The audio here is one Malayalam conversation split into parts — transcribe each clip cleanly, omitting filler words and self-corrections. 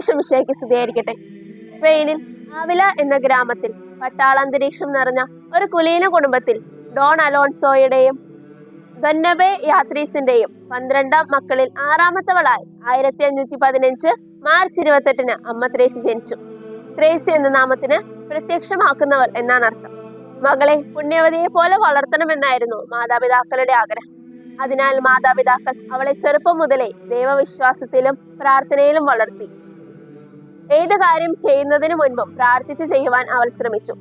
ഈശോമിശിഹായ്ക്ക് സ്തുതിയായിരിക്കട്ടെ. സ്പെയിനിൽ ആവില എന്ന ഗ്രാമത്തിൽ പട്ടാളാന്തരീക്ഷം നിറഞ്ഞ ഒരു കുലീന കുടുംബത്തിൽ ഡോൺ അലോൺസോയുടെയും ദൊന്നബെ യാത്രീസിന്റെയും 12 മക്കളിൽ 6-മത്തവളായി 1515 മാർച്ച് 28 അമ്മ ത്രേസ്യ ജനിച്ചു. ത്രേസ്യ എന്ന നാമത്തിന് പ്രത്യക്ഷമാക്കുന്നവർ എന്നാണ് അർത്ഥം. മകളെ പുണ്യവതിയെ പോലെ വളർത്തണമെന്നായിരുന്നു മാതാപിതാക്കളുടെ ആഗ്രഹം. അതിനാൽ മാതാപിതാക്കൾ അവളെ ചെറുപ്പം മുതലേ ദൈവവിശ്വാസത്തിലും പ്രാർത്ഥനയിലും വളർത്തി. ഏത് കാര്യം ചെയ്യുന്നതിനു മുൻപും പ്രാർത്ഥിച്ച് ചെയ്യുവാൻ അവൾ ശ്രമിച്ചു.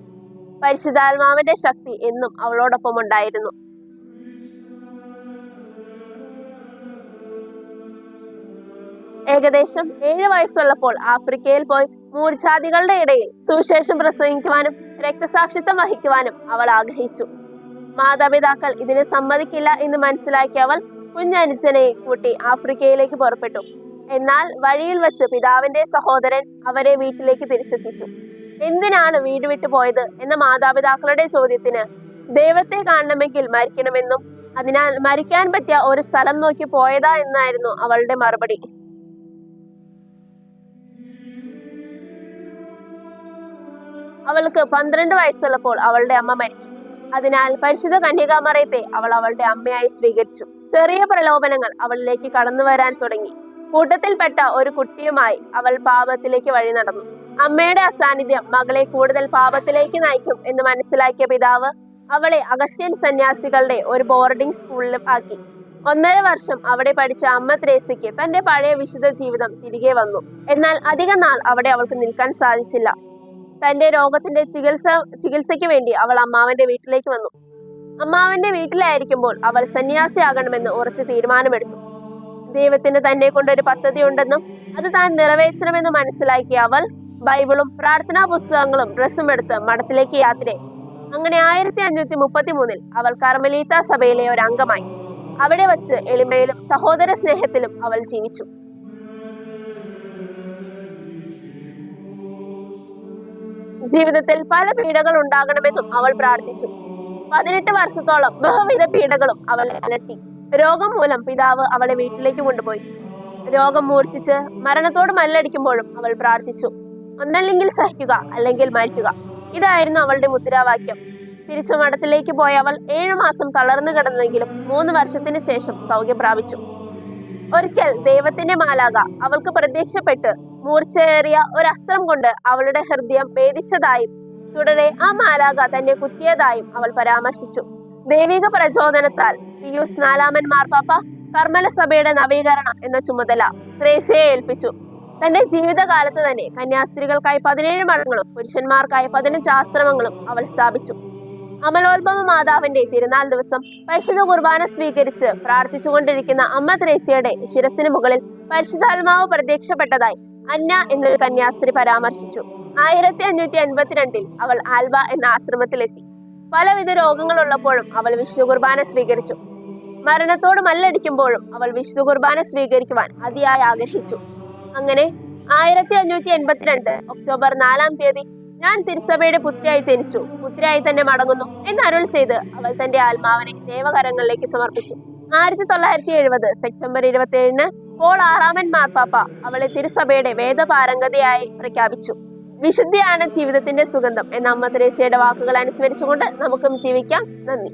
പരിശുദ്ധാത്മാവിന്റെ ശക്തി എന്നും അവളോടൊപ്പം ഉണ്ടായിരുന്നു. ഏകദേശം 7 വയസ്സുള്ളപ്പോൾ ആഫ്രിക്കയിൽ പോയി മൂർജാതികളുടെ ഇടയിൽ സുവിശേഷം പ്രസംഗിക്കുവാനും രക്തസാക്ഷിത്വം വഹിക്കുവാനും അവൾ ആഗ്രഹിച്ചു. മാതാപിതാക്കൾ ഇതിന് സമ്മതിക്കില്ല എന്ന് മനസ്സിലാക്കിയ അവൾ കുഞ്ഞനുജനെ കൂട്ടി ആഫ്രിക്കയിലേക്ക് പുറപ്പെട്ടു. എന്നാൽ വഴിയിൽ വെച്ച് പിതാവിന്റെ സഹോദരൻ അവരെ വീട്ടിലേക്ക് തിരിച്ചെത്തിച്ചു. എന്തിനാണ് വീട് വിട്ടു പോയത് എന്ന മാതാപിതാക്കളുടെ ചോദ്യത്തിന് ദൈവത്തെ കാണണമെങ്കിൽ മരിക്കണമെന്നും അതിനാൽ മരിക്കാൻ പറ്റിയ ഒരു സ്ഥലം നോക്കി പോയതാ എന്നായിരുന്നു അവളുടെ മറുപടി. അവൾക്ക് 12 വയസ്സുള്ളപ്പോൾ അവളുടെ അമ്മ മരിച്ചു. അതിനാൽ പരിശുദ്ധ കന്യകാമറിയത്തെ അവൾ അവളുടെ അമ്മയായി സ്വീകരിച്ചു. ചെറിയ പ്രലോഭനങ്ങൾ അവളിലേക്ക് കടന്നു വരാൻ തുടങ്ങി. കൂട്ടത്തിൽപ്പെട്ട ഒരു കുട്ടിയുമായി അവൾ പാപത്തിലേക്ക് വഴി നടന്നു. അമ്മയുടെ അസാന്നിധ്യം മകളെ കൂടുതൽ പാപത്തിലേക്ക് നയിക്കും എന്ന് മനസ്സിലാക്കിയ പിതാവ് അവളെ അഗസ്ത്യൻ സന്യാസികളുടെ ഒരു ബോർഡിംഗ് സ്കൂളിൽ ആക്കി. 1.5 വർഷം അവിടെ പഠിച്ച അമ്മ ത്രേസ്യയ്ക്ക് തന്റെ പഴയ വിശുദ്ധ ജീവിതം തിരികെ വന്നു. എന്നാൽ അധിക നാൾ അവിടെ അവൾക്ക് നിൽക്കാൻ സാധിച്ചില്ല. തന്റെ രോഗത്തിന്റെ ചികിത്സയ്ക്ക് വേണ്ടി അവൾ അമ്മാവന്റെ വീട്ടിലേക്ക് വന്നു. അമ്മാവന്റെ വീട്ടിലായിരിക്കുമ്പോൾ അവൾ സന്യാസിയാകണമെന്ന് ഉറച്ചു തീരുമാനമെടുത്തു. ദൈവത്തിന് തന്നെ കൊണ്ടൊരു പദ്ധതി ഉണ്ടെന്നും അത് താൻ നിറവേറ്റണമെന്ന് മനസ്സിലാക്കിയ അവൾ ബൈബിളും പ്രാർത്ഥനാ പുസ്തകങ്ങളും ഡ്രസ്സും എടുത്ത് മഠത്തിലേക്ക് യാത്രയായി. അങ്ങനെ 1533 അവൾ കർമ്മലീത്ത സഭയിലെ ഒരു അംഗമായി. അവിടെ വച്ച് എളിമയിലും സഹോദര സ്നേഹത്തിലും അവൾ ജീവിച്ചു. ജീവിതത്തിൽ പല പീഡകൾ ഉണ്ടാകണമെന്നും അവൾ പ്രാർത്ഥിച്ചു. 18 വർഷത്തോളം ബഹുവിധ പീഡകളും അവളെ അലട്ടി. രോഗം മൂലം പിതാവ് അവളെ വീട്ടിലേക്ക് കൊണ്ടുപോയി. രോഗം മൂർച്ഛിച്ച് മരണത്തോട് മല്ലടിക്കുമ്പോഴും അവൾ പ്രാർത്ഥിച്ചു. ഒന്നല്ലെങ്കിൽ സഹിക്കുക, അല്ലെങ്കിൽ മരിക്കുക. ഇതായിരുന്നു അവളുടെ മുദ്രാവാക്യം. തിരിച്ചു മഠത്തിലേക്ക് പോയ അവൾ 7 മാസം തളർന്നു കിടന്നുവെങ്കിലും 3 വർഷത്തിന് ശേഷം സൗഖ്യം പ്രാപിച്ചു. ഒരിക്കൽ ദൈവത്തിന്റെ മാലാഖ അവൾക്ക് പ്രത്യക്ഷപ്പെട്ട് മൂർച്ചയേറിയ ഒരു അസ്ത്രം കൊണ്ട് അവളുടെ ഹൃദയം ഭേദിച്ചതായും തുടരെ ആ മാലാഖ തന്നെ കുത്തിയതായും അവൾ പരാമർശിച്ചു. ദൈവിക പ്രചോദനത്താൽ പിയൂസ് 4 മാർപ്പാപ്പ കർമ്മല സഭയുടെ നവീകരണം എന്ന ചുമതല ത്രേസ്യയെ ഏൽപ്പിച്ചു. തന്റെ ജീവിതകാലത്ത് തന്നെ കന്യാസ്ത്രീകൾക്കായി 17 മഠങ്ങളും പുരുഷന്മാർക്കായി 15 ആശ്രമങ്ങളും അവൾ സ്ഥാപിച്ചു. അമലോത്ഭവ മാതാവിന്റെ തിരുനാൾ ദിവസം പരിശുദ്ധ കുർബാന സ്വീകരിച്ച് പ്രാർത്ഥിച്ചുകൊണ്ടിരിക്കുന്ന അമ്മ ത്രേസ്യയുടെ ശിരസിന് മുകളിൽ പരിശുദ്ധാത്മാവ് പ്രത്യക്ഷപ്പെട്ടതായി അന്ന എന്നൊരു കന്യാസ്ത്രീ പരാമർശിച്ചു. 1582 അവൾ ആൽബ എന്ന ആശ്രമത്തിലെത്തി. പലവിധ രോഗങ്ങളുള്ളപ്പോഴും അവൾ വിശുദ്ധ കുർബാന സ്വീകരിച്ചു. മരണത്തോട് മല്ലടിക്കുമ്പോഴും അവൾ വിശുദ്ധ കുർബാന സ്വീകരിക്കുവാൻ അതിയായി ആഗ്രഹിച്ചു. അങ്ങനെ 1582 ഒക്ടോബർ 4 ഞാൻ തിരുസഭയുടെ പുത്രിയായി ജനിച്ചു, പുത്രിയായി തന്നെ മടങ്ങുന്നു എന്ന് അരുൾ ചെയ്ത് അവൾ തന്റെ ആത്മാവിനെ ദൈവകരങ്ങളിലേക്ക് സമർപ്പിച്ചു. 1970 സെപ്റ്റംബർ 27 പോൾ 6 മാർപ്പാപ്പ അവളെ തിരുസഭയുടെ വേദപാരംഗതയായി പ്രഖ്യാപിച്ചു. വിശുദ്ധിയാണ് ജീവിതത്തിന്റെ സുഗന്ധം എന്ന അമ്മ ത്രേസ്യയുടെ വാക്കുകൾ അനുസ്മരിച്ചുകൊണ്ട് നമുക്കും ജീവിക്കാം. നന്ദി.